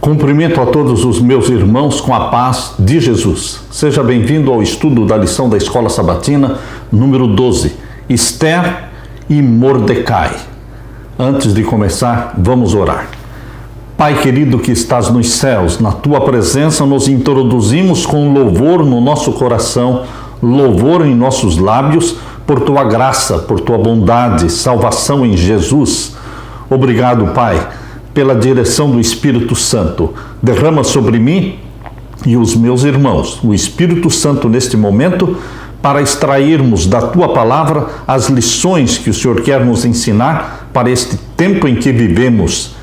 Cumprimento a todos os meus irmãos com a paz de Jesus. Seja bem-vindo ao estudo da lição da Escola Sabatina, número 12, Esther e Mordecai. Antes de começar, vamos orar. Pai querido que estás nos céus, na tua presença nos introduzimos com louvor no nosso coração, louvor em nossos lábios, por tua graça, por tua bondade, salvação em Jesus. Obrigado, Pai, pela direção do Espírito Santo. Derrama sobre mim e os meus irmãos o Espírito Santo neste momento para extrairmos da tua palavra as lições que o Senhor quer nos ensinar para este tempo em que vivemos.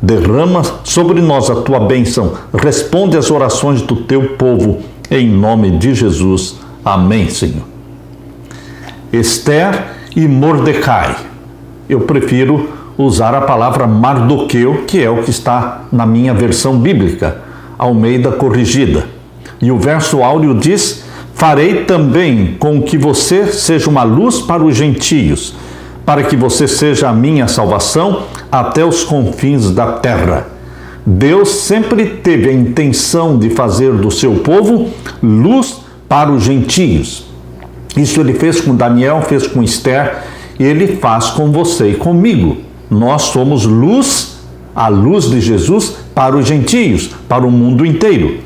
Derrama sobre nós a tua bênção. Responde às orações do teu povo. Em nome de Jesus. Amém, Senhor. Esther e Mordecai. Eu prefiro usar a palavra Mardoqueu, que é o que está na minha versão bíblica, Almeida Corrigida. E o verso áureo diz: farei também com que você seja uma luz para os gentios, para que você seja a minha salvação até os confins da terra. Deus sempre teve a intenção de fazer do seu povo luz para os gentios. Isso ele fez com Daniel, fez com Esther, e ele faz com você e comigo. Nós somos luz, a luz de Jesus para os gentios, para o mundo inteiro.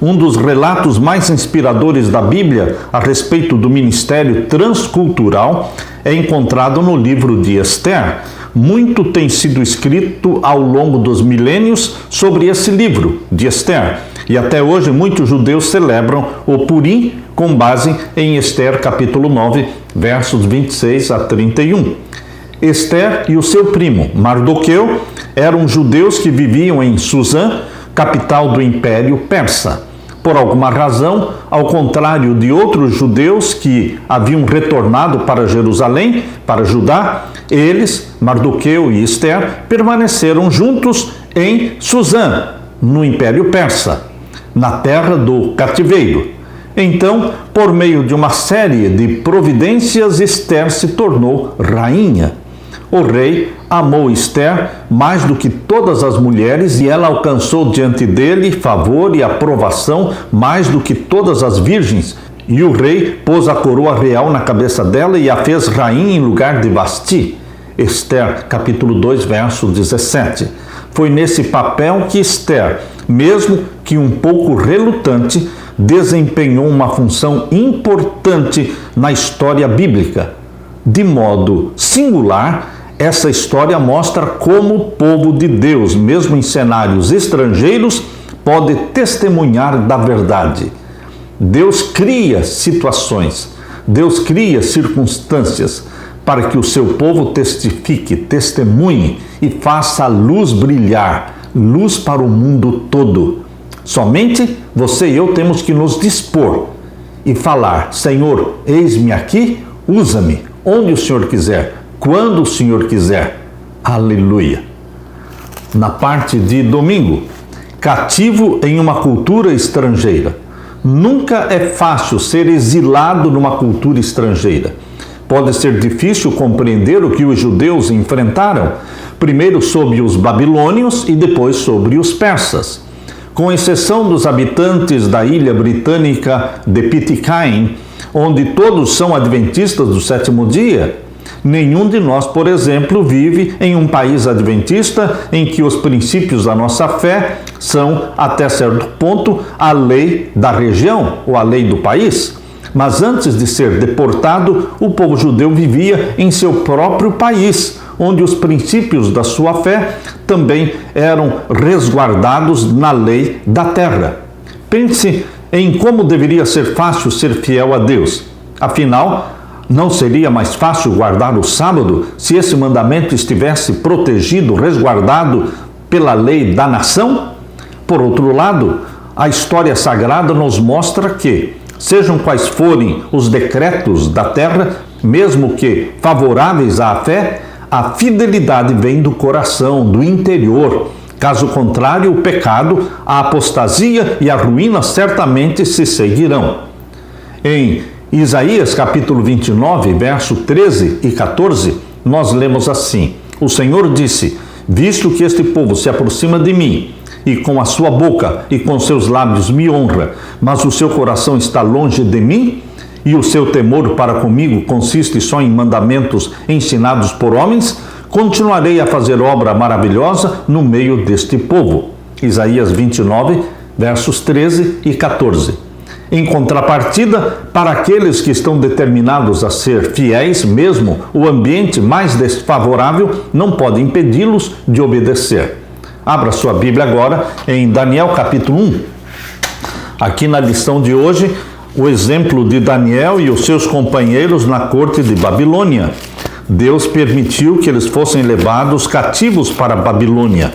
Um dos relatos mais inspiradores da Bíblia a respeito do ministério transcultural é encontrado no livro de Esther. Muito tem sido escrito ao longo dos milênios sobre esse livro de Esther. E até hoje muitos judeus celebram o Purim com base em Esther capítulo 9, versos 26 a 31. Esther e o seu primo Mardoqueu eram judeus que viviam em Suzã, capital do Império Persa. Por alguma razão, ao contrário de outros judeus que haviam retornado para Jerusalém, para Judá, eles, Mardoqueu e Esther, permaneceram juntos em Suzã, no Império Persa, na terra do cativeiro. Então, por meio de uma série de providências, Esther se tornou rainha. O rei amou Esther mais do que todas as mulheres e ela alcançou diante dele favor e aprovação mais do que todas as virgens. E o rei pôs a coroa real na cabeça dela e a fez rainha em lugar de Vasti. Esther, capítulo 2, verso 17. Foi nesse papel que Esther, mesmo que um pouco relutante, desempenhou uma função importante na história bíblica. De modo singular, essa história mostra como o povo de Deus, mesmo em cenários estrangeiros, pode testemunhar da verdade. Deus cria situações, Deus cria circunstâncias para que o seu povo testifique, testemunhe e faça a luz brilhar, luz para o mundo todo. Somente você e eu temos que nos dispor e falar: Senhor, eis-me aqui, usa-me, onde o Senhor quiser, quando o Senhor quiser. Aleluia. Na parte de domingo, cativo em uma cultura estrangeira. Nunca é fácil ser exilado numa cultura estrangeira. Pode ser difícil compreender o que os judeus enfrentaram, primeiro sobre os babilônios e depois sobre os persas. Com exceção dos habitantes da ilha britânica de Pitcairn, onde todos são adventistas do sétimo dia, nenhum de nós, por exemplo, vive em um país adventista em que os princípios da nossa fé são, até certo ponto, a lei da região ou a lei do país. Mas antes de ser deportado, o povo judeu vivia em seu próprio país, onde os princípios da sua fé também eram resguardados na lei da terra. Pense em como deveria ser fácil ser fiel a Deus. Afinal, não seria mais fácil guardar o sábado se esse mandamento estivesse protegido, resguardado pela lei da nação? Por outro lado, a história sagrada nos mostra que, sejam quais forem os decretos da terra, mesmo que favoráveis à fé, a fidelidade vem do coração, do interior. Caso contrário, o pecado, a apostasia e a ruína certamente se seguirão. Em Isaías capítulo 29, verso 13 e 14, nós lemos assim: O Senhor disse: visto que este povo se aproxima de mim e com a sua boca e com seus lábios me honra, mas o seu coração está longe de mim, e o seu temor para comigo consiste só em mandamentos ensinados por homens, continuarei a fazer obra maravilhosa no meio deste povo. Isaías 29, versos 13 e 14. Em contrapartida, para aqueles que estão determinados a ser fiéis, mesmo o ambiente mais desfavorável não pode impedi-los de obedecer. Abra sua Bíblia agora em Daniel capítulo 1. Aqui na lição de hoje, o exemplo de Daniel e os seus companheiros na corte de Babilônia. Deus permitiu que eles fossem levados cativos para a Babilônia.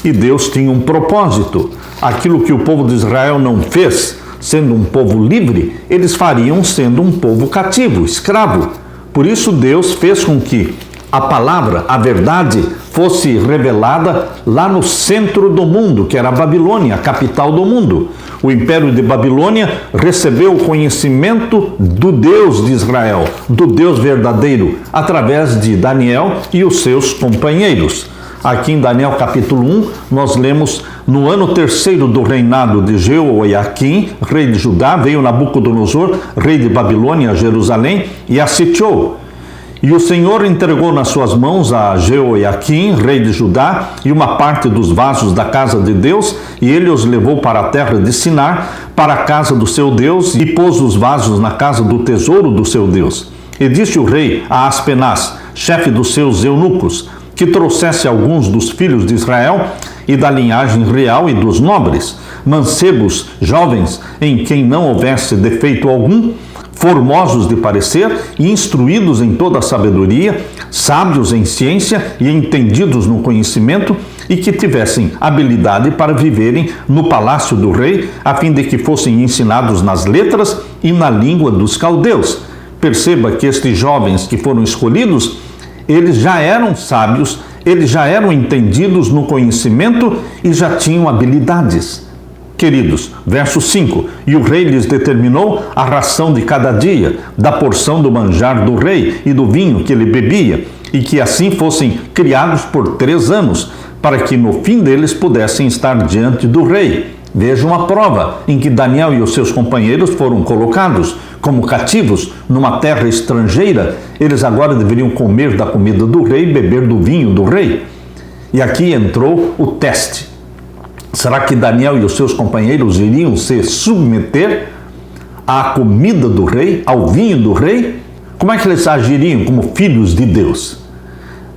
E Deus tinha um propósito. Aquilo que o povo de Israel não fez, sendo um povo livre, eles fariam sendo um povo cativo, escravo. Por isso Deus fez com que a palavra, a verdade, fosse revelada lá no centro do mundo, que era a Babilônia, a capital do mundo. O Império de Babilônia recebeu o conhecimento do Deus de Israel, do Deus verdadeiro, através de Daniel e os seus companheiros. Aqui em Daniel capítulo 1, nós lemos: no ano terceiro do reinado de Jeoiaquim, rei de Judá, veio Nabucodonosor, rei de Babilônia, a Jerusalém, e a sitiou. E o Senhor entregou nas suas mãos a Jeoiaquim, rei de Judá, e uma parte dos vasos da casa de Deus, e ele os levou para a terra de Sinar, para a casa do seu Deus, e pôs os vasos na casa do tesouro do seu Deus. E disse o rei a Aspenaz, chefe dos seus eunucos, que trouxesse alguns dos filhos de Israel e da linhagem real e dos nobres, mancebos, jovens, em quem não houvesse defeito algum, formosos de parecer e instruídos em toda a sabedoria, sábios em ciência e entendidos no conhecimento, e que tivessem habilidade para viverem no palácio do rei, a fim de que fossem ensinados nas letras e na língua dos caldeus. Perceba que estes jovens que foram escolhidos, eles já eram sábios, eles já eram entendidos no conhecimento e já tinham habilidades. Queridos, verso 5, e o rei lhes determinou a ração de cada dia, da porção do manjar do rei e do vinho que ele bebia, e que assim fossem criados por 3 anos, para que no fim deles pudessem estar diante do rei. Vejam a prova em que Daniel e os seus companheiros foram colocados como cativos numa terra estrangeira. Eles agora deveriam comer da comida do rei e beber do vinho do rei. E aqui entrou o teste. Será que Daniel e os seus companheiros iriam se submeter à comida do rei, ao vinho do rei? Como é que eles agiriam como filhos de Deus?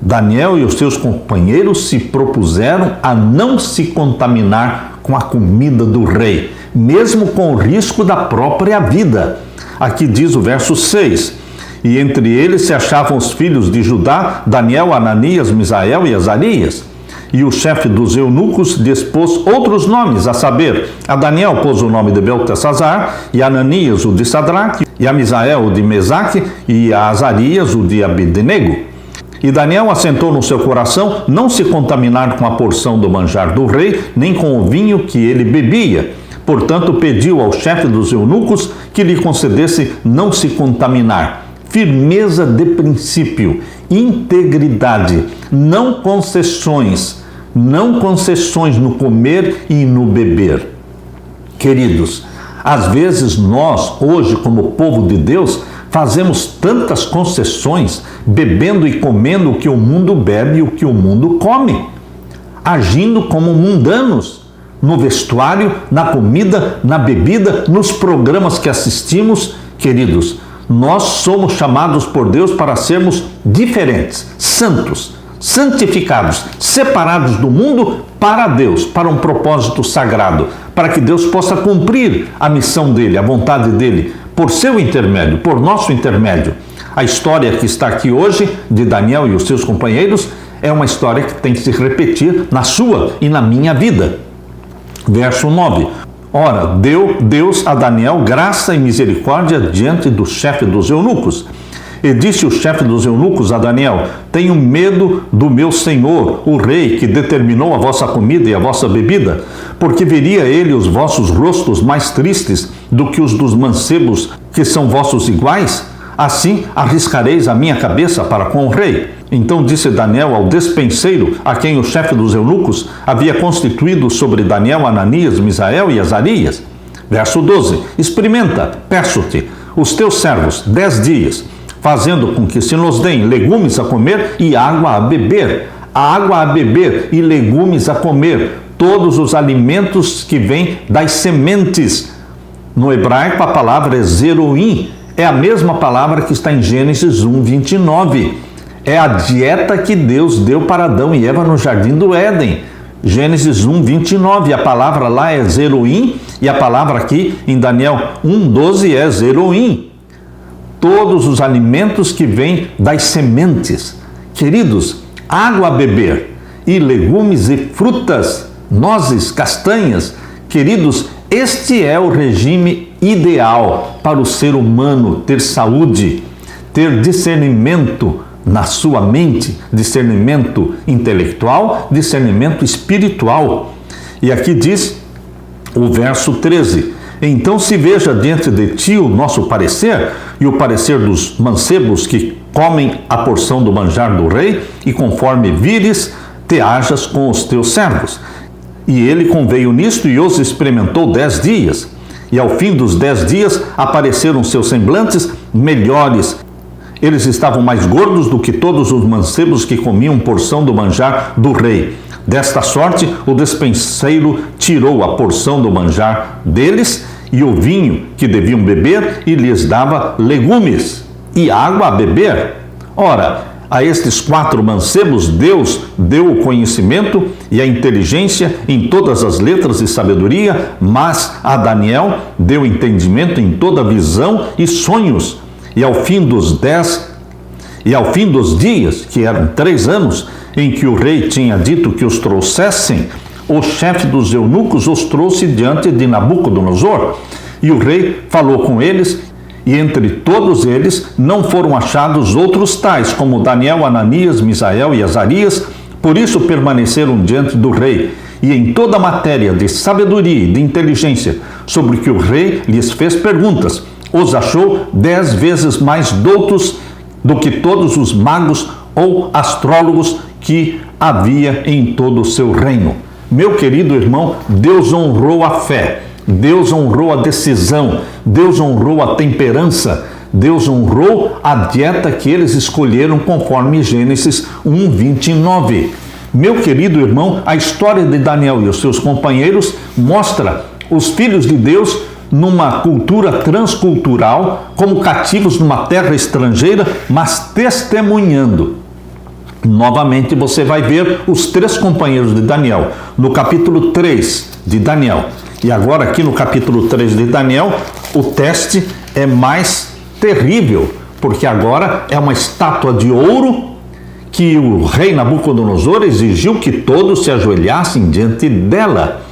Daniel e os seus companheiros se propuseram a não se contaminar com a comida do rei, mesmo com o risco da própria vida. Aqui diz o verso 6, e entre eles se achavam os filhos de Judá, Daniel, Ananias, Misael e Azarias. E o chefe dos eunucos dispôs outros nomes, a saber, a Daniel pôs o nome de Beltesazar, e a Ananias o de Sadraque, e a Misael o de Mesaque, e a Azarias o de Abednego. E Daniel assentou no seu coração não se contaminar com a porção do manjar do rei, nem com o vinho que ele bebia. Portanto, pediu ao chefe dos eunucos que lhe concedesse não se contaminar. Firmeza de princípio, integridade, não concessões no comer e no beber. Queridos, às vezes nós, hoje, como povo de Deus, fazemos tantas concessões, bebendo e comendo o que o mundo bebe e o que o mundo come, agindo como mundanos, no vestuário, na comida, na bebida, nos programas que assistimos. Queridos, nós somos chamados por Deus para sermos diferentes, santos, santificados, separados do mundo para Deus, para um propósito sagrado, para que Deus possa cumprir a missão dele, a vontade dele, por seu intermédio, por nosso intermédio. A história que está aqui hoje, de Daniel e os seus companheiros, é uma história que tem que se repetir na sua e na minha vida. Verso 9. Ora, deu Deus a Daniel graça e misericórdia diante do chefe dos eunucos. E disse o chefe dos eunucos a Daniel: tenho medo do meu senhor, o rei, que determinou a vossa comida e a vossa bebida, porque veria ele os vossos rostos mais tristes do que os dos mancebos, que são vossos iguais. Assim arriscareis a minha cabeça para com o rei. Então disse Daniel ao despenseiro, a quem o chefe dos eunucos havia constituído sobre Daniel, Ananias, Misael e Azarias. Verso 12. Experimenta, peço-te, os teus servos 10 dias, fazendo com que se nos deem legumes a comer e água a beber. Água a beber e legumes a comer, todos os alimentos que vêm das sementes. No hebraico a palavra é zeroim, é a mesma palavra que está em Gênesis 1, 29. É a dieta que Deus deu para Adão e Eva no jardim do Éden. Gênesis 1, 29. A palavra lá é zeroim e a palavra aqui em Daniel 1, 12 é zeroim. Todos os alimentos que vêm das sementes. Queridos, água a beber e legumes e frutas, nozes, castanhas. Queridos, este é o regime ideal para o ser humano ter saúde, ter discernimento na sua mente, discernimento intelectual, discernimento espiritual. E aqui diz o verso 13: então se veja diante de ti o nosso parecer e o parecer dos mancebos que comem a porção do manjar do rei, e conforme vires, te hajas com os teus servos. E ele conveio nisto e os experimentou 10 dias. E ao fim dos 10 dias apareceram seus semblantes melhores. Eles estavam mais gordos do que todos os mancebos que comiam porção do manjar do rei. Desta sorte, o despenseiro tirou a porção do manjar deles e o vinho que deviam beber e lhes dava legumes e água a beber. Ora, a estes 4 mancebos Deus deu o conhecimento e a inteligência em todas as letras e sabedoria, mas a Daniel deu entendimento em toda visão e sonhos. E ao fim dos dias, que eram 3 anos, em que o rei tinha dito que os trouxessem, o chefe dos eunucos os trouxe diante de Nabucodonosor. E o rei falou com eles, e entre todos eles não foram achados outros tais, como Daniel, Ananias, Misael e Azarias, por isso permaneceram diante do rei. E em toda a matéria de sabedoria e de inteligência, sobre que o rei lhes fez perguntas, os achou 10 vezes mais doutos do que todos os magos ou astrólogos que havia em todo o seu reino. Meu querido irmão, Deus honrou a fé, Deus honrou a decisão, Deus honrou a temperança, Deus honrou a dieta que eles escolheram conforme Gênesis 1, 29. Meu querido irmão, a história de Daniel e os seus companheiros mostra os filhos de Deus numa cultura transcultural, como cativos numa terra estrangeira, mas testemunhando. Novamente você vai ver os 3 companheiros de Daniel, no capítulo 3 de Daniel. E agora aqui no capítulo 3 de Daniel, o teste é mais terrível, porque agora é uma estátua de ouro que o rei Nabucodonosor exigiu que todos se ajoelhassem diante dela.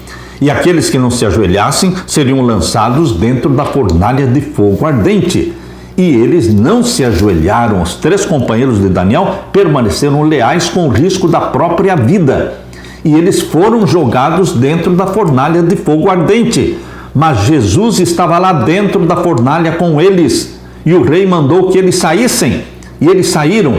E aqueles que não se ajoelhassem seriam lançados dentro da fornalha de fogo ardente. E eles não se ajoelharam. Os 3 companheiros de Daniel permaneceram leais com o risco da própria vida. E eles foram jogados dentro da fornalha de fogo ardente. Mas Jesus estava lá dentro da fornalha com eles. E o rei mandou que eles saíssem. E eles saíram.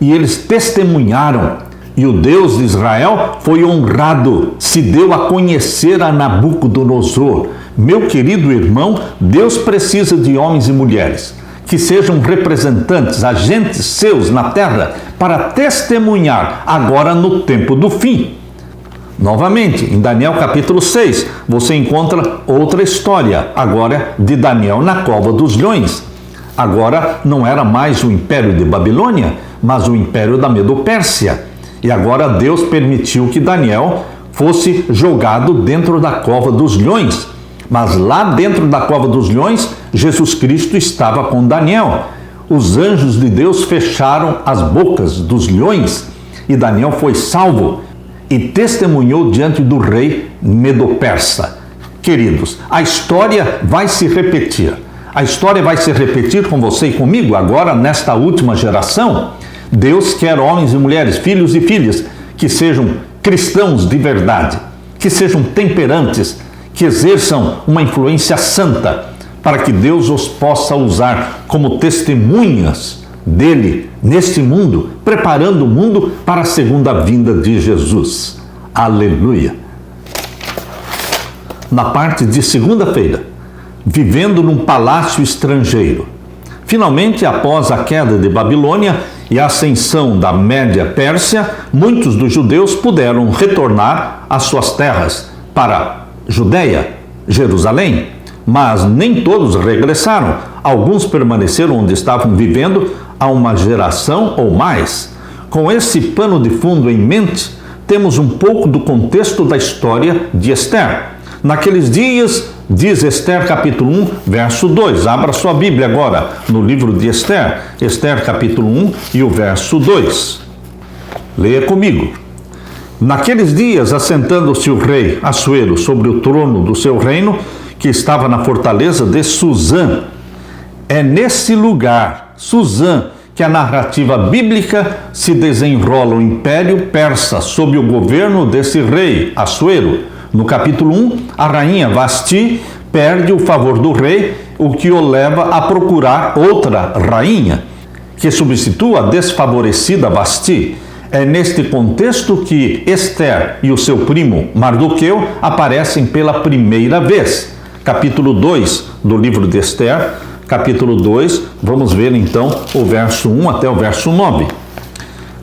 E eles testemunharam. E o Deus de Israel foi honrado, se deu a conhecer a Nabucodonosor. Meu querido irmão, Deus precisa de homens e mulheres que sejam representantes, agentes seus na terra, para testemunhar agora no tempo do fim. Novamente, em Daniel capítulo 6, você encontra outra história, agora de Daniel na cova dos leões. Agora não era mais o império de Babilônia, mas o império da Medo-Pérsia. E agora Deus permitiu que Daniel fosse jogado dentro da cova dos leões. Mas lá dentro da cova dos leões, Jesus Cristo estava com Daniel. Os anjos de Deus fecharam as bocas dos leões e Daniel foi salvo e testemunhou diante do rei Medo-Persa. Queridos, a história vai se repetir. A história vai se repetir com você e comigo agora nesta última geração. Deus quer homens e mulheres, filhos e filhas, que sejam cristãos de verdade, que sejam temperantes, que exerçam uma influência santa, para que Deus os possa usar como testemunhas dele neste mundo, preparando o mundo para a segunda vinda de Jesus. Aleluia! Na parte de segunda-feira, vivendo num palácio estrangeiro. Finalmente, após a queda de Babilônia e a ascensão da Média Pérsia, muitos dos judeus puderam retornar às suas terras para Judeia, Jerusalém, mas nem todos regressaram. Alguns permaneceram onde estavam vivendo há uma geração ou mais. Com esse pano de fundo em mente, temos um pouco do contexto da história de Esther. Naqueles dias, diz Esther capítulo 1, verso 2. Abra sua Bíblia agora no livro de Esther. Esther capítulo 1 e o verso 2. Leia comigo. Naqueles dias, assentando-se o rei Assuero sobre o trono do seu reino, que estava na fortaleza de Suzã. É nesse lugar, Suzã, que a narrativa bíblica se desenrola o Império Persa sob o governo desse rei Assuero. No capítulo 1, a rainha Vasti perde o favor do rei, o que o leva a procurar outra rainha, que substitua a desfavorecida Vasti. É neste contexto que Esther e o seu primo Mardoqueu aparecem pela primeira vez. Capítulo 2 do livro de Esther, capítulo 2, vamos ver então o verso 1 até o verso 9.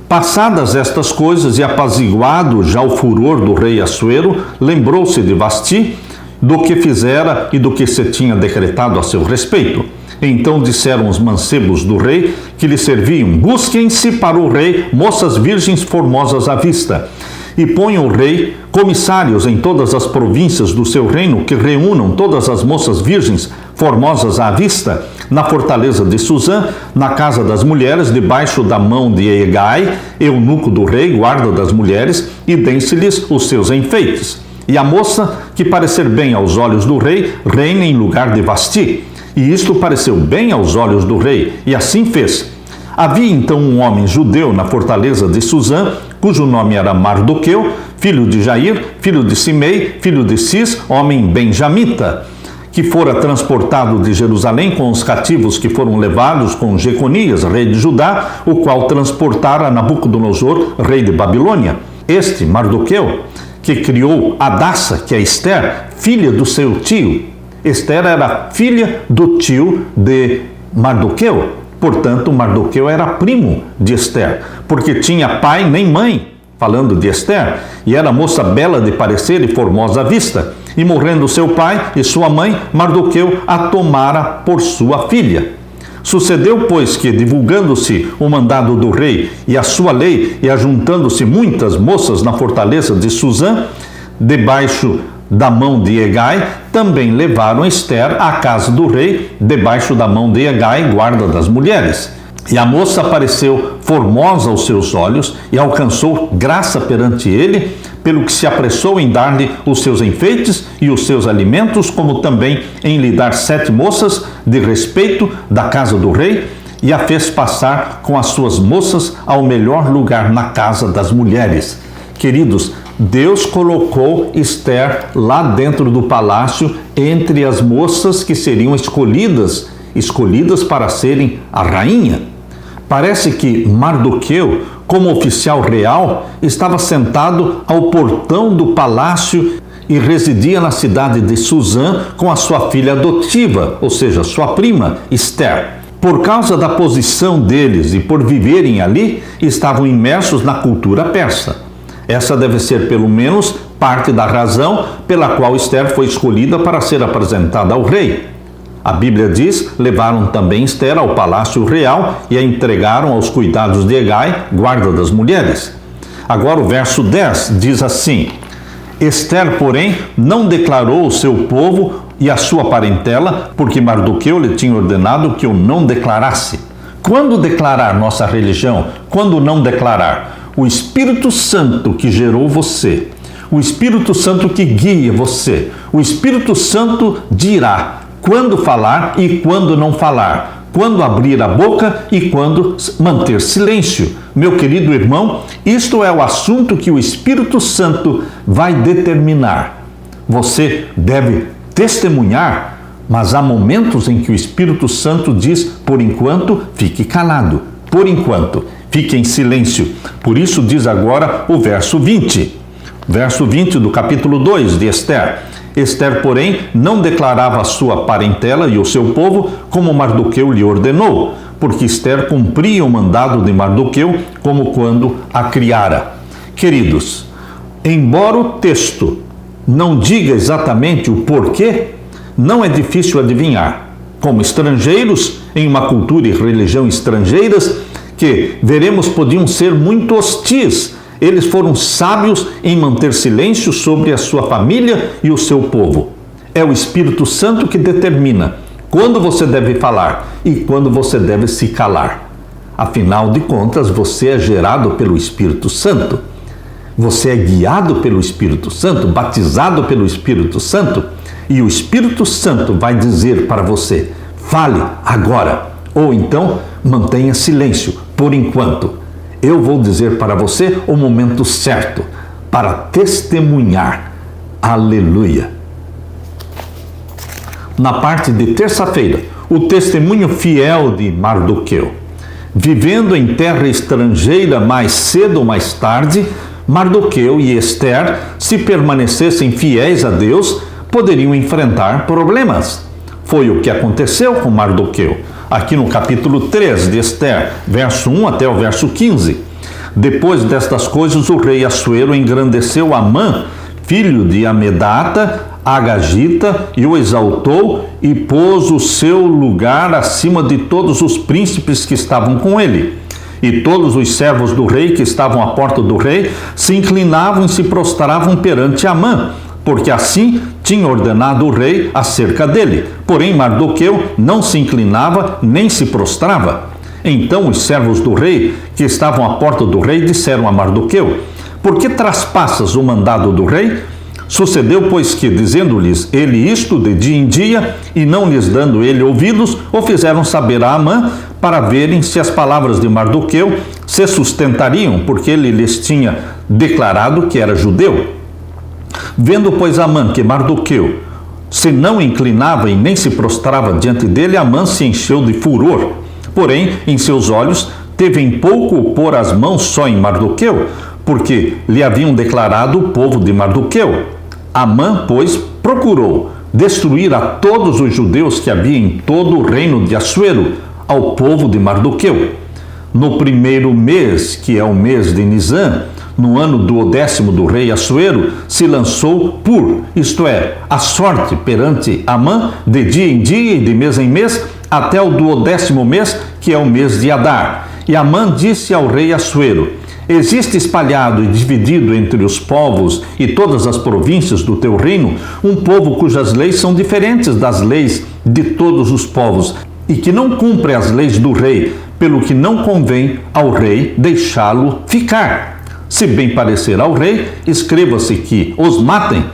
Passadas estas coisas e apaziguado já o furor do rei Assuero, lembrou-se de Vasti, do que fizera e do que se tinha decretado a seu respeito. Então disseram os mancebos do rei que lhe serviam: busquem-se para o rei moças virgens formosas à vista, e ponham o rei comissários em todas as províncias do seu reino, que reúnam todas as moças virgens formosas à vista, na fortaleza de Suzã, na casa das mulheres, debaixo da mão de Egai, eunuco do rei, guarda das mulheres, e deem-se-lhes os seus enfeites. E a moça, que parecer bem aos olhos do rei, reine em lugar de Vasti. E isto pareceu bem aos olhos do rei, e assim fez. Havia então um homem judeu na fortaleza de Suzã, cujo nome era Mardoqueu, filho de Jair, filho de Simei, filho de Cis, homem benjamita, que fora transportado de Jerusalém com os cativos que foram levados com Jeconias, rei de Judá, o qual transportara Nabucodonosor, rei de Babilônia. Este Mardoqueu, que criou Adassa, que é Esther, filha do seu tio. Esther era filha do tio de Mardoqueu. Portanto, Mardoqueu era primo de Esther, porque tinha pai nem mãe, falando de Esther, e era moça bela de parecer e formosa à vista. E morrendo seu pai e sua mãe, Mardoqueu a tomara por sua filha. Sucedeu, pois, que, divulgando-se o mandado do rei e a sua lei, e ajuntando-se muitas moças na fortaleza de Suzã, debaixo da mão de Egai, também levaram Esther à casa do rei, debaixo da mão de Egai, guarda das mulheres. E a moça apareceu formosa aos seus olhos e alcançou graça perante ele, pelo que se apressou em dar-lhe os seus enfeites e os seus alimentos, como também em lhe dar 7 moças de respeito da casa do rei, e a fez passar com as suas moças ao melhor lugar na casa das mulheres. Queridos, Deus colocou Esther lá dentro do palácio, entre as moças que seriam escolhidas para serem a rainha. Parece que Mardoqueu, como oficial real, estava sentado ao portão do palácio e residia na cidade de Suzã com a sua filha adotiva, ou seja, sua prima, Esther. Por causa da posição deles e por viverem ali, estavam imersos na cultura persa. Essa deve ser, pelo menos, parte da razão pela qual Esther foi escolhida para ser apresentada ao rei. A Bíblia diz: levaram também Esther ao palácio real e a entregaram aos cuidados de Egai, guarda das mulheres. Agora o verso 10 diz assim: Esther, porém, não declarou o seu povo e a sua parentela, porque Mardoqueu lhe tinha ordenado que o não declarasse. Quando declarar nossa religião? Quando não declarar? O Espírito Santo que gerou você, o Espírito Santo que guia você, o Espírito Santo dirá quando falar e quando não falar, quando abrir a boca e quando manter silêncio. Meu querido irmão, isto é o assunto que o Espírito Santo vai determinar. Você deve testemunhar Mas há momentos em que o Espírito Santo diz, por enquanto, fique calado. Por enquanto, fique em silêncio. Por isso diz agora o verso 20. Verso 20 do capítulo 2 de Esther. Esther, porém, não declarava a sua parentela e o seu povo como Mardoqueu lhe ordenou, porque Esther cumpria o mandado de Mardoqueu como quando a criara. Queridos, embora o texto não diga exatamente o porquê, não é difícil adivinhar. Como estrangeiros, em uma cultura e religião estrangeiras, que veremos podiam ser muito hostis, eles foram sábios em manter silêncio sobre a sua família e o seu povo. É o Espírito Santo que determina quando você deve falar e quando você deve se calar. Afinal de contas, você é gerado pelo Espírito Santo. Você é guiado pelo Espírito Santo, batizado pelo Espírito Santo, e o Espírito Santo vai dizer para você, fale agora, ou então mantenha silêncio por enquanto. Eu vou dizer para você o momento certo para testemunhar. Aleluia! Na parte de terça-feira, o testemunho fiel de Mardoqueu. Vivendo em terra estrangeira mais cedo ou mais tarde, Mardoqueu e Esther, se permanecessem fiéis a Deus, poderiam enfrentar problemas. Foi o que aconteceu com Mardoqueu. Aqui no capítulo 3 de Esther, verso 1 até o verso 15. Depois destas coisas, o rei Assuero engrandeceu Amã, filho de Amedata, Agagita, e o exaltou e pôs o seu lugar acima de todos os príncipes que estavam com ele. E todos os servos do rei que estavam à porta do rei se inclinavam e se prostravam perante Amã, porque assim tinha ordenado o rei acerca dele. Porém, Mardoqueu não se inclinava nem se prostrava. Então os servos do rei, que estavam à porta do rei, disseram a Mardoqueu, por que traspassas o mandado do rei? Sucedeu, pois, que, dizendo-lhes ele isto de dia em dia, e não lhes dando ele ouvidos, o fizeram saber a Amã, para verem se as palavras de Mardoqueu se sustentariam, porque ele lhes tinha declarado que era judeu. Vendo, pois, Amã que Mardoqueu se não inclinava e nem se prostrava diante dele, Amã se encheu de furor. Porém, em seus olhos, teve em pouco pôr as mãos só em Mardoqueu, porque lhe haviam declarado o povo de Mardoqueu. Amã, pois, procurou destruir a todos os judeus que havia em todo o reino de Assuero, ao povo de Mardoqueu. No primeiro mês, que é o mês de Nisã, no ano 12º do rei Assuero, se lançou isto é, a sorte perante Amã, de dia em dia e de mês em mês, até o 12º mês, que é o mês de Adar. E Amã disse ao rei Assuero, existe espalhado e dividido entre os povos e todas as províncias do teu reino um povo cujas leis são diferentes das leis de todos os povos e que não cumpre as leis do rei, pelo que não convém ao rei deixá-lo ficar. Se bem parecer ao rei, escreva-se que os matem,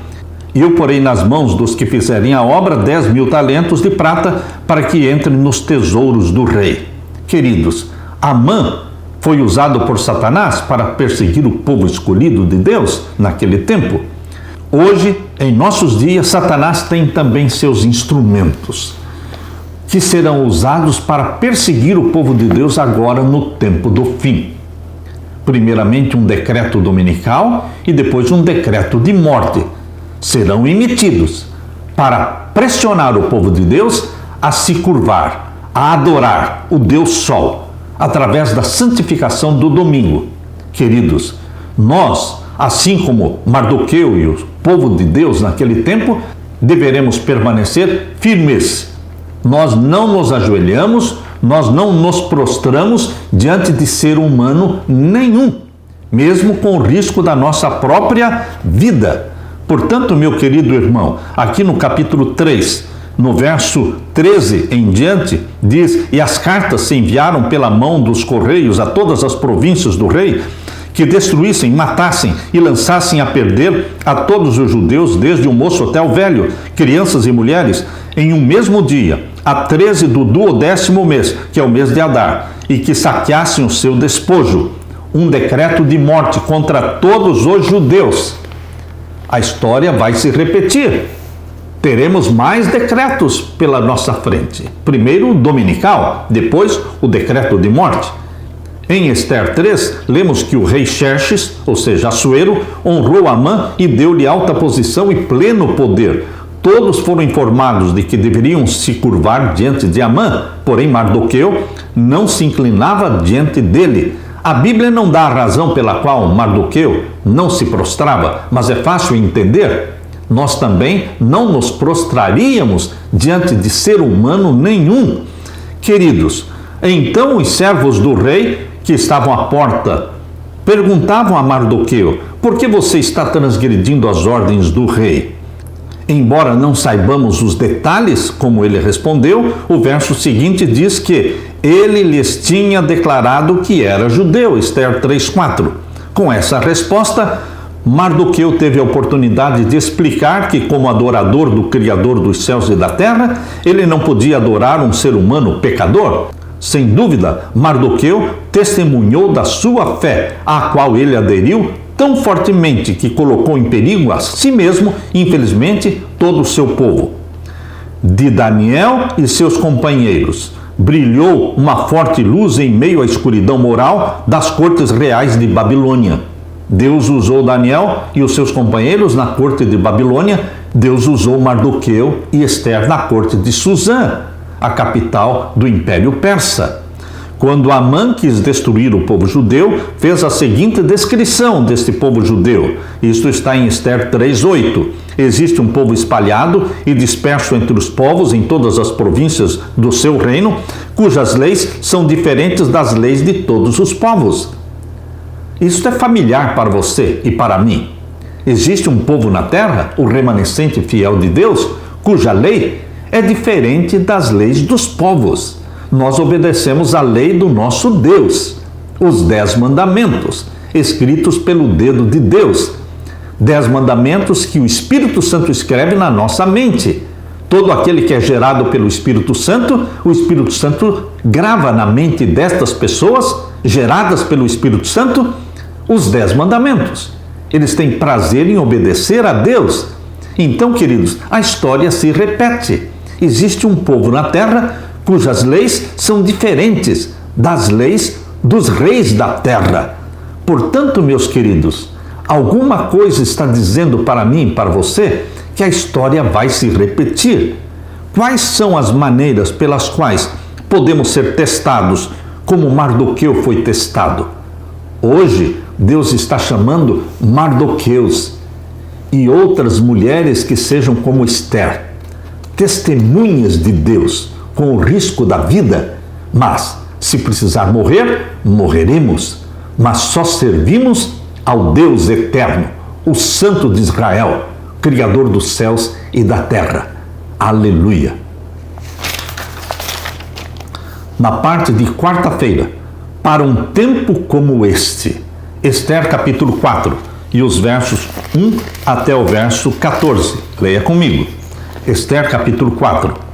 e eu porei nas mãos dos que fizerem a obra 10.000 talentos de prata para que entrem nos tesouros do rei. Queridos, Amã foi usado por Satanás para perseguir o povo escolhido de Deus naquele tempo. Hoje, em nossos dias, Satanás tem também seus instrumentos, que serão usados para perseguir o povo de Deus agora no tempo do fim. Primeiramente um decreto dominical e depois um decreto de morte serão emitidos para pressionar o povo de Deus a se curvar, a adorar o Deus Sol, através da santificação do domingo. Queridos, nós, assim como Mardoqueu e o povo de Deus naquele tempo, deveremos permanecer firmes. Nós não nos ajoelhamos, nós não nos prostramos diante de ser humano nenhum, mesmo com o risco da nossa própria vida. Portanto, meu querido irmão, aqui no capítulo 3, no verso 13 em diante, diz, e as cartas se enviaram pela mão dos correios a todas as províncias do rei, que destruíssem, matassem e lançassem a perder a todos os judeus, desde o moço até o velho, crianças e mulheres, em um mesmo dia, a 13 do 12º mês, que é o mês de Adar, e que saqueassem o seu despojo, um decreto de morte contra todos os judeus. A história vai se repetir. teremos mais decretos pela nossa frente. Primeiro o dominical, depois o decreto de morte. Em Esther 3, lemos que o rei Xerxes, ou seja, Assuero, honrou Amã e deu-lhe alta posição e pleno poder. Todos foram informados de que deveriam se curvar diante de Amã, porém Mardoqueu não se inclinava diante dele. A Bíblia não dá a razão pela qual Mardoqueu não se prostrava, mas é fácil entender. Nós também não nos prostraríamos diante de ser humano nenhum. Queridos, então os servos do rei que estavam à porta perguntavam a Mardoqueu: por que você está transgredindo as ordens do rei? Embora não saibamos os detalhes, como ele respondeu, o verso seguinte diz que ele lhes tinha declarado que era judeu, Esther 3:4. Com essa resposta, Mardoqueu teve a oportunidade de explicar que, como adorador do Criador dos céus e da terra, ele não podia adorar um ser humano pecador. Sem dúvida, Mardoqueu testemunhou da sua fé, à qual ele aderiu tão fortemente que colocou em perigo a si mesmo, infelizmente, todo o seu povo. De Daniel e seus companheiros, brilhou uma forte luz em meio à escuridão moral das cortes reais de Babilônia. Deus usou Daniel e os seus companheiros na corte de Babilônia. Deus usou Mardoqueu e Esther na corte de Suzã, a capital do Império Persa. Quando Amã quis destruir o povo judeu, fez a seguinte descrição deste povo judeu. Isto está em Esther 3:8. Existe um povo espalhado e disperso entre os povos em todas as províncias do seu reino, cujas leis são diferentes das leis de todos os povos. Isto é familiar para você e para mim. Existe um povo na terra, o remanescente fiel de Deus, cuja lei é diferente das leis dos povos. Nós obedecemos a lei do nosso Deus, os 10 mandamentos, escritos pelo dedo de Deus. 10 mandamentos que o Espírito Santo escreve na nossa mente. Todo aquele que é gerado pelo Espírito Santo, o Espírito Santo grava na mente destas pessoas, geradas pelo Espírito Santo, os 10 mandamentos. Eles têm prazer em obedecer a Deus. Então, queridos, a história se repete. Existe um povo na terra cujas leis são diferentes das leis dos reis da terra. Portanto, meus queridos, alguma coisa está dizendo para mim e para você que a história vai se repetir. Quais são as maneiras pelas quais podemos ser testados como Mardoqueu foi testado? Hoje, Deus está chamando Mardoqueus e outras mulheres que sejam como Esther, testemunhas de Deus, com o risco da vida, mas se precisar morrer, morreremos, mas só servimos ao Deus eterno, o Santo de Israel, Criador dos céus e da terra. Aleluia! Na parte de quarta-feira, para um tempo como este, Esther capítulo 4 e os versos 1 até o verso 14. Leia comigo. Esther capítulo 4.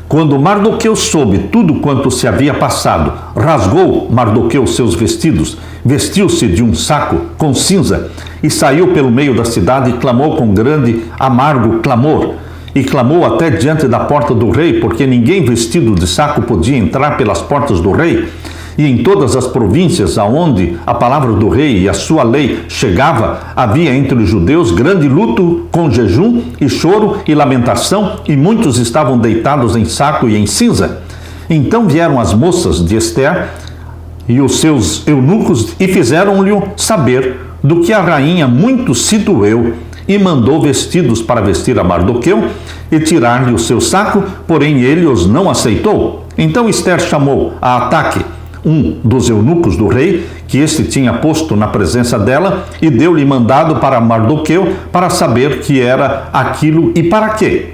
Quando Mardoqueu soube tudo quanto se havia passado, rasgou Mardoqueu seus vestidos, vestiu-se de um saco com cinza e saiu pelo meio da cidade e clamou com grande, amargo clamor. E clamou até diante da porta do rei, porque ninguém vestido de saco podia entrar pelas portas do rei. E em todas as províncias aonde a palavra do rei e a sua lei chegava, havia entre os judeus grande luto com jejum e choro e lamentação, e muitos estavam deitados em saco e em cinza. Então vieram as moças de Esther e os seus eunucos e fizeram-lhe saber do que a rainha muito se doeu, e mandou vestidos para vestir a Mardoqueu e tirar-lhe o seu saco, porém ele os não aceitou. Então Esther chamou a Ataque, um dos eunucos do rei, que este tinha posto na presença dela, e deu-lhe mandado para Mardoqueu para saber que era aquilo e para quê.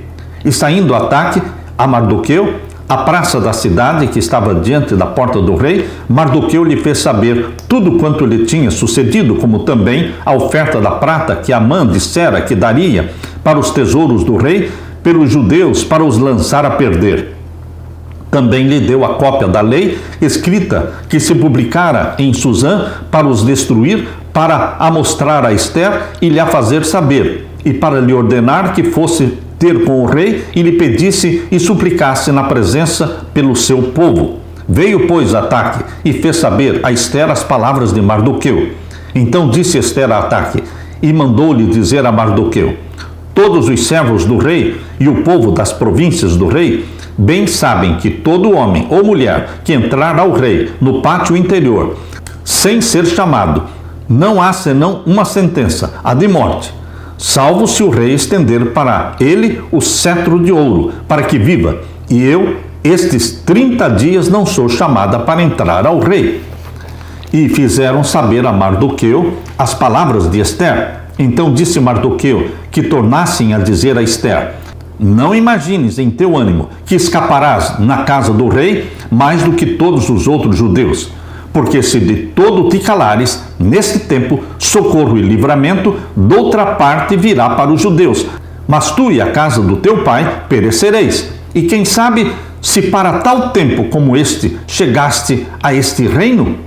E saindo Ataque a Mardoqueu, à praça da cidade que estava diante da porta do rei, Mardoqueu lhe fez saber tudo quanto lhe tinha sucedido, como também a oferta da prata que Amã dissera que daria para os tesouros do rei, pelos judeus, para os lançar a perder. Também lhe deu a cópia da lei escrita que se publicara em Suzã para os destruir, para a mostrar a Esther e lhe a fazer saber, e para lhe ordenar que fosse ter com o rei e lhe pedisse e suplicasse na presença pelo seu povo. Veio, pois, Ataque e fez saber a Ester as palavras de Mardoqueu. Então disse Ester a Ataque e mandou-lhe dizer a Mardoqueu: todos os servos do rei e o povo das províncias do rei bem sabem que todo homem ou mulher que entrar ao rei no pátio interior, sem ser chamado, não há senão uma sentença, a de morte, salvo se o rei estender para ele o cetro de ouro, para que viva, e eu, estes 30 dias, não sou chamada para entrar ao rei. E fizeram saber a Mardoqueu as palavras de Ester. Então disse Mardoqueu que tornassem a dizer a Ester: não imagines em teu ânimo que escaparás na casa do rei mais do que todos os outros judeus, porque se de todo te calares, neste tempo, socorro e livramento doutra parte virá para os judeus, mas tu e a casa do teu pai perecereis. E quem sabe se para tal tempo como este chegaste a este reino?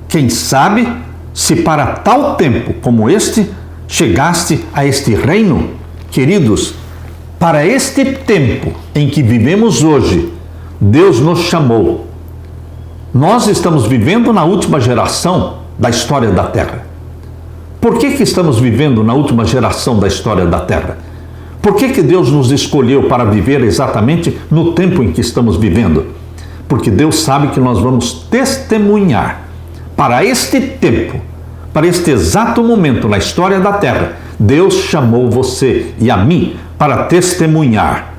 Quem sabe se para tal tempo como este chegaste a este reino? Queridos, para este tempo em que vivemos hoje, Deus nos chamou. Nós estamos vivendo na última geração da história da Terra. Por que estamos vivendo na última geração da história da Terra? Por que Deus nos escolheu para viver exatamente no tempo em que estamos vivendo? Porque Deus sabe que nós vamos testemunhar para este tempo, para este exato momento na história da Terra. Deus chamou você e a mim para testemunhar.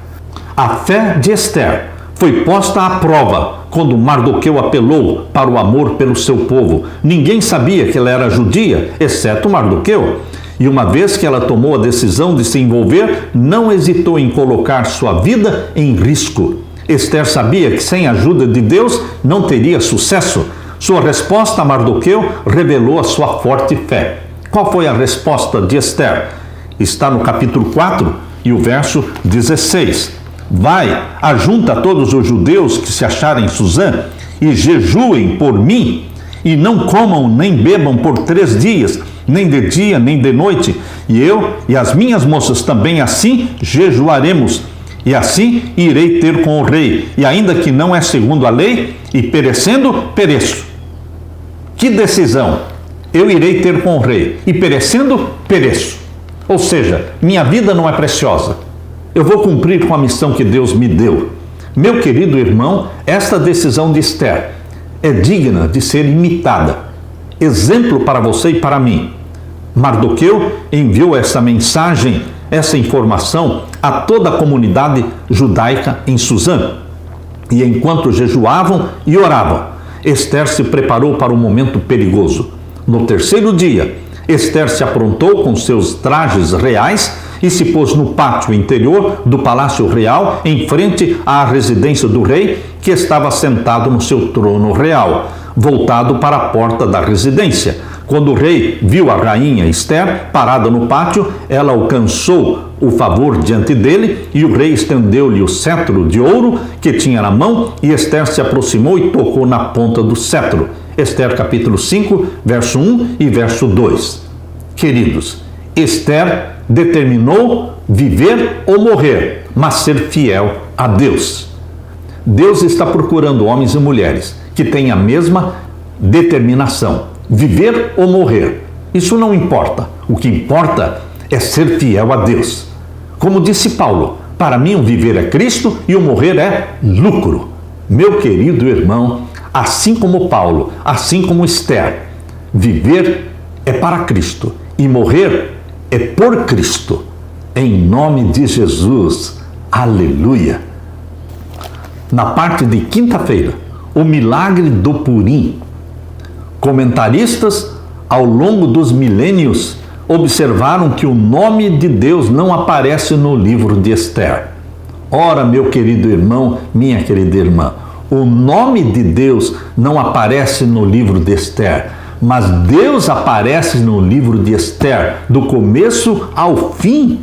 A fé de Ester foi posta à prova quando Mardoqueu apelou para o amor pelo seu povo. Ninguém sabia que ela era judia, exceto Mardoqueu. E uma vez que ela tomou a decisão de se envolver, não hesitou em colocar sua vida em risco. Ester sabia que sem a ajuda de Deus não teria sucesso. Sua resposta a Mardoqueu revelou a sua forte fé. Qual foi a resposta de Ester? Está no capítulo 4 e o verso 16. Vai, ajunta todos os judeus que se acharem em Suzã e jejuem por mim, e não comam nem bebam por 3 dias, nem de dia nem de noite, e eu e as minhas moças também assim jejuaremos, e assim irei ter com o rei, e ainda que não é segundo a lei, e perecendo, pereço. Que decisão! Eu irei ter com o rei, e perecendo, pereço. Ou seja, minha vida não é preciosa. Eu vou cumprir com a missão que Deus me deu. Meu querido irmão, esta decisão de Ester é digna de ser imitada. Exemplo para você e para mim. Mardoqueu enviou essa mensagem, essa informação a toda a comunidade judaica em Suzã. E enquanto jejuavam e oravam, Ester se preparou para um momento perigoso. No 3º dia, Ester se aprontou com seus trajes reais e se pôs no pátio interior do palácio real, em frente à residência do rei, que estava sentado no seu trono real, voltado para a porta da residência. Quando o rei viu a rainha Ester parada no pátio, ela alcançou o favor diante dele, e o rei estendeu-lhe o cetro de ouro que tinha na mão, e Ester se aproximou e tocou na ponta do cetro. Ester capítulo 5, verso 1 e verso 2. Queridos, Ester determinou viver ou morrer, mas ser fiel a Deus. Deus está procurando homens e mulheres que têm a mesma determinação, viver ou morrer. Isso não importa. O que importa é ser fiel a Deus. Como disse Paulo, para mim o viver é Cristo e o morrer é lucro. Meu querido irmão, assim como Paulo, assim como Ester, viver é para Cristo e morrer é por Cristo. Em nome de Jesus. Aleluia. Na parte de quinta-feira, o milagre do Purim. Comentaristas, ao longo dos milênios, observaram que o nome de Deus não aparece no livro de Ester. Ora, meu querido irmão, minha querida irmã, o nome de Deus não aparece no livro de Ester, mas Deus aparece no livro de Ester, do começo ao fim.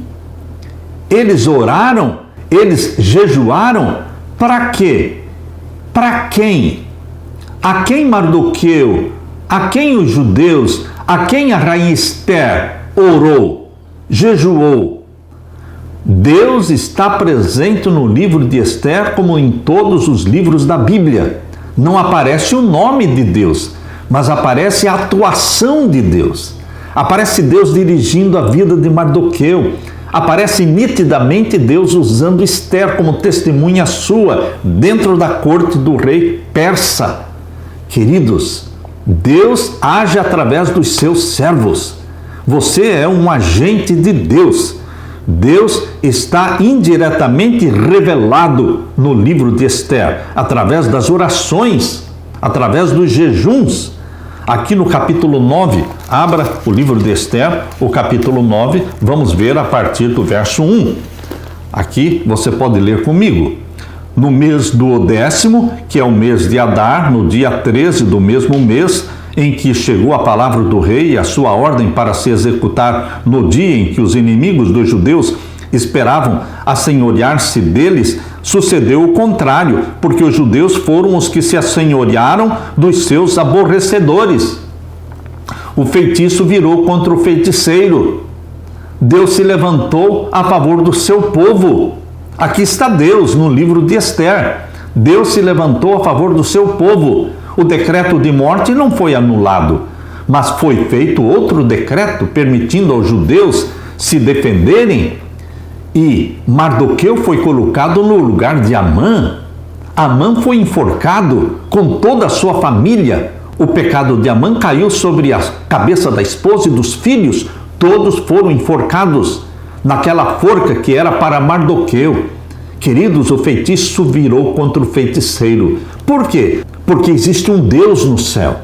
Eles oraram, eles jejuaram, para quê? Para quem? A quem Mardoqueu, a quem os judeus, a quem a rainha Ester orou, jejuou? Deus está presente no livro de Esther como em todos os livros da Bíblia. Não aparece o nome de Deus, mas aparece a atuação de Deus. Aparece Deus dirigindo a vida de Mardoqueu. Aparece nitidamente Deus usando Esther como testemunha sua dentro da corte do rei persa. Queridos, Deus age através dos seus servos. Você é um agente de Deus. Deus está indiretamente revelado no livro de Esther, através das orações, através dos jejuns. Aqui no capítulo 9, abra o livro de Esther, o capítulo 9, vamos ver a partir do verso 1. Aqui você pode ler comigo. No mês do 10º, que é o mês de Adar, no dia 13 do mesmo mês, em que chegou a palavra do rei e a sua ordem para se executar no dia em que os inimigos dos judeus esperavam assenhorear-se deles, sucedeu o contrário, porque os judeus foram os que se assenhorearam dos seus aborrecedores. O feitiço virou contra o feiticeiro. Deus se levantou a favor do seu povo. Aqui está Deus no livro de Esther. Deus se levantou a favor do seu povo. O decreto de morte não foi anulado, mas foi feito outro decreto permitindo aos judeus se defenderem. E Mardoqueu foi colocado no lugar de Amã. Amã foi enforcado com toda a sua família. O pecado de Amã caiu sobre a cabeça da esposa e dos filhos. Todos foram enforcados naquela forca que era para Mardoqueu. Queridos, o feitiço virou contra o feiticeiro. Por quê? Porque existe um Deus no céu.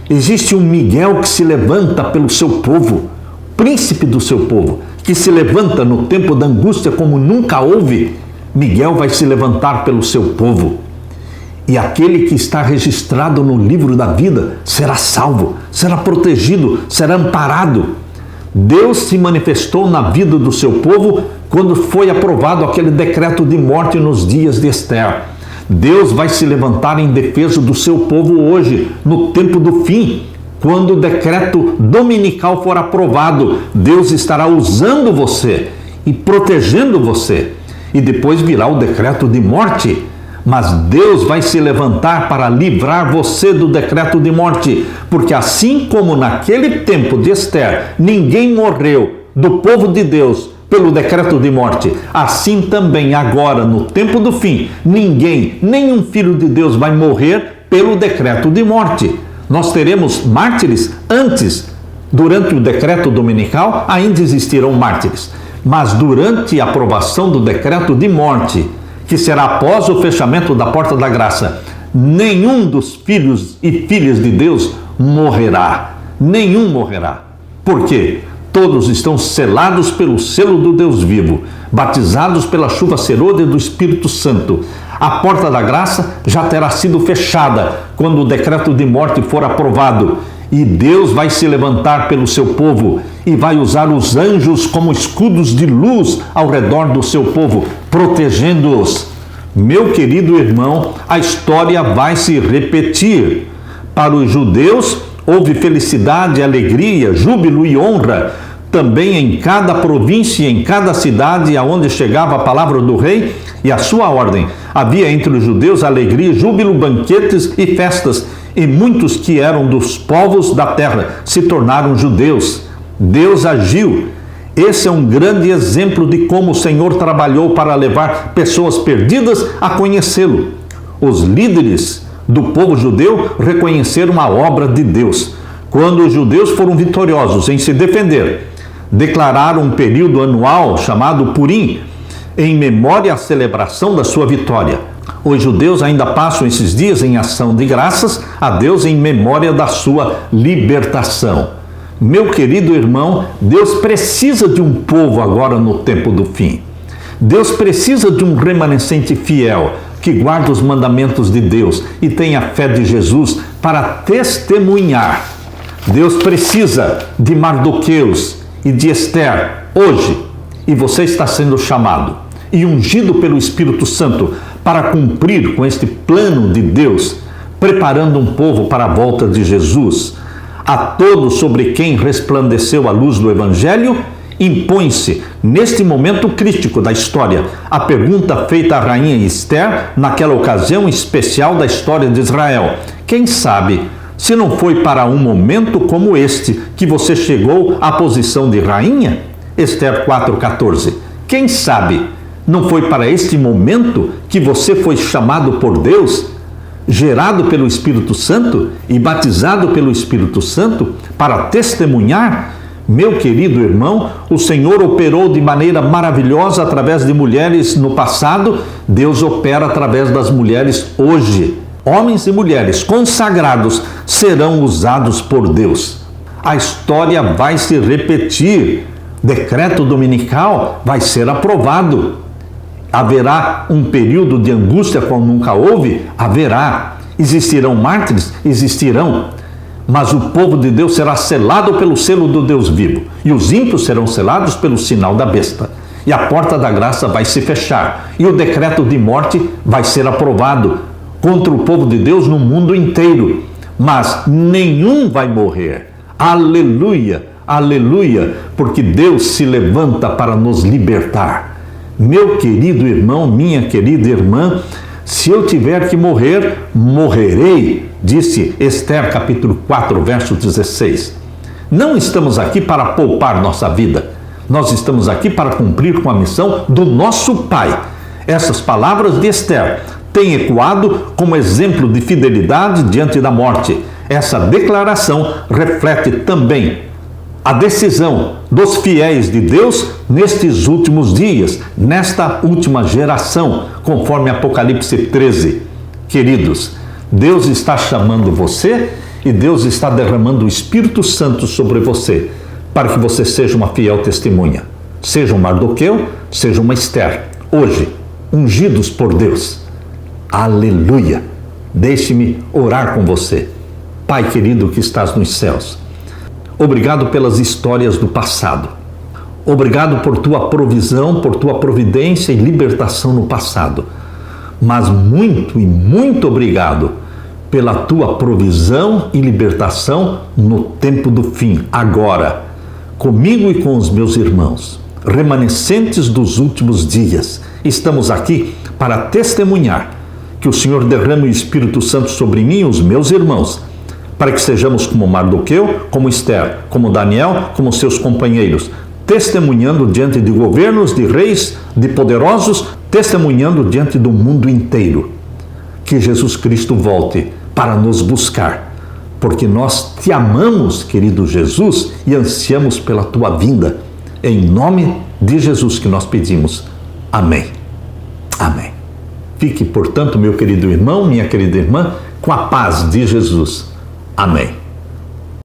Existe um Miguel que se levanta pelo seu povo, príncipe do seu povo, que se levanta no tempo da angústia como nunca houve. Miguel vai se levantar pelo seu povo. E aquele que está registrado no livro da vida será salvo, será protegido, será amparado. Deus se manifestou na vida do seu povo quando foi aprovado aquele decreto de morte nos dias de Esther. Deus vai se levantar em defesa do seu povo hoje, no tempo do fim. Quando o decreto dominical for aprovado, Deus estará usando você e protegendo você. E depois virá o decreto de morte. Mas Deus vai se levantar para livrar você do decreto de morte. Porque assim como naquele tempo de Esther, ninguém morreu do povo de Deus pelo decreto de morte, assim também agora, no tempo do fim, ninguém, nenhum filho de Deus vai morrer pelo decreto de morte. Nós teremos mártires antes, durante o decreto dominical, ainda existirão mártires. Mas durante a aprovação do decreto de morte, que será após o fechamento da porta da graça, nenhum dos filhos e filhas de Deus morrerá. Nenhum morrerá. Por quê? Todos estão selados pelo selo do Deus vivo, batizados pela chuva serôdia do Espírito Santo. A porta da graça já terá sido fechada quando o decreto de morte for aprovado. E Deus vai se levantar pelo seu povo e vai usar os anjos como escudos de luz ao redor do seu povo, protegendo-os. Meu querido irmão, a história vai se repetir. Para os judeus, houve felicidade, alegria, júbilo e honra. Também em cada província e em cada cidade aonde chegava a palavra do rei e a sua ordem. Havia entre os judeus alegria, júbilo, banquetes e festas. E muitos que eram dos povos da terra se tornaram judeus. Deus agiu. Esse é um grande exemplo de como o Senhor trabalhou para levar pessoas perdidas a conhecê-lo. Os líderes do povo judeu reconheceram a obra de Deus. Quando os judeus foram vitoriosos em se defender, declararam um período anual chamado Purim, em memória à celebração da sua vitória. Os judeus ainda passam esses dias em ação de graças a Deus em memória da sua libertação. Meu querido irmão, Deus precisa de um povo agora no tempo do fim. Deus precisa de um remanescente fiel que guarda os mandamentos de Deus e tenha fé de Jesus para testemunhar. Deus precisa de Mardoqueus e de Esther hoje, e você está sendo chamado e ungido pelo Espírito Santo para cumprir com este plano de Deus, preparando um povo para a volta de Jesus. A todos sobre quem resplandeceu a luz do Evangelho Impõe-se, neste momento crítico da história, a pergunta feita à rainha Esther, naquela ocasião especial da história de Israel. Quem sabe, se não foi para um momento como este que você chegou à posição de rainha? Esther 4,14. Quem sabe, não foi para este momento que você foi chamado por Deus, gerado pelo Espírito Santo e batizado pelo Espírito Santo para testemunhar? Meu querido irmão, o Senhor operou de maneira maravilhosa através de mulheres no passado, Deus opera através das mulheres hoje. Homens e mulheres consagrados serão usados por Deus. A história vai se repetir. Decreto dominical vai ser aprovado. Haverá um período de angústia como nunca houve? Haverá. Existirão mártires? Existirão. Mas o povo de Deus será selado pelo selo do Deus vivo. E os ímpios serão selados pelo sinal da besta. E a porta da graça vai se fechar. E o decreto de morte vai ser aprovado contra o povo de Deus no mundo inteiro. Mas nenhum vai morrer. Aleluia, aleluia, porque Deus se levanta para nos libertar. Meu querido irmão, minha querida irmã, se eu tiver que morrer, morrerei, disse Esther capítulo 4, verso 16. Não estamos aqui para poupar nossa vida. Nós estamos aqui para cumprir com a missão do nosso Pai. Essas palavras de Esther têm ecoado como exemplo de fidelidade diante da morte. Essa declaração reflete também a decisão dos fiéis de Deus nestes últimos dias, nesta última geração, conforme Apocalipse 13. Queridos, Deus está chamando você e Deus está derramando o Espírito Santo sobre você, para que você seja uma fiel testemunha. Seja um Mardoqueu, seja uma Esther, hoje, ungidos por Deus. Aleluia! Deixe-me orar com você. Pai querido que estás nos céus, obrigado pelas histórias do passado. Obrigado por tua provisão, por tua providência e libertação no passado. Mas muito e muito obrigado pela tua provisão e libertação no tempo do fim, agora, comigo e com os meus irmãos, remanescentes dos últimos dias. Estamos aqui para testemunhar que o Senhor derrame o Espírito Santo sobre mim e os meus irmãos, para que sejamos como Mardoqueu, como Esther, como Daniel, como seus companheiros, testemunhando diante de governos, de reis, de poderosos, testemunhando diante do mundo inteiro. Que Jesus Cristo volte para nos buscar, porque nós te amamos, querido Jesus, e ansiamos pela tua vinda. Em nome de Jesus que nós pedimos. Amém. Amém. Fique, portanto, meu querido irmão, minha querida irmã, com a paz de Jesus. Amém.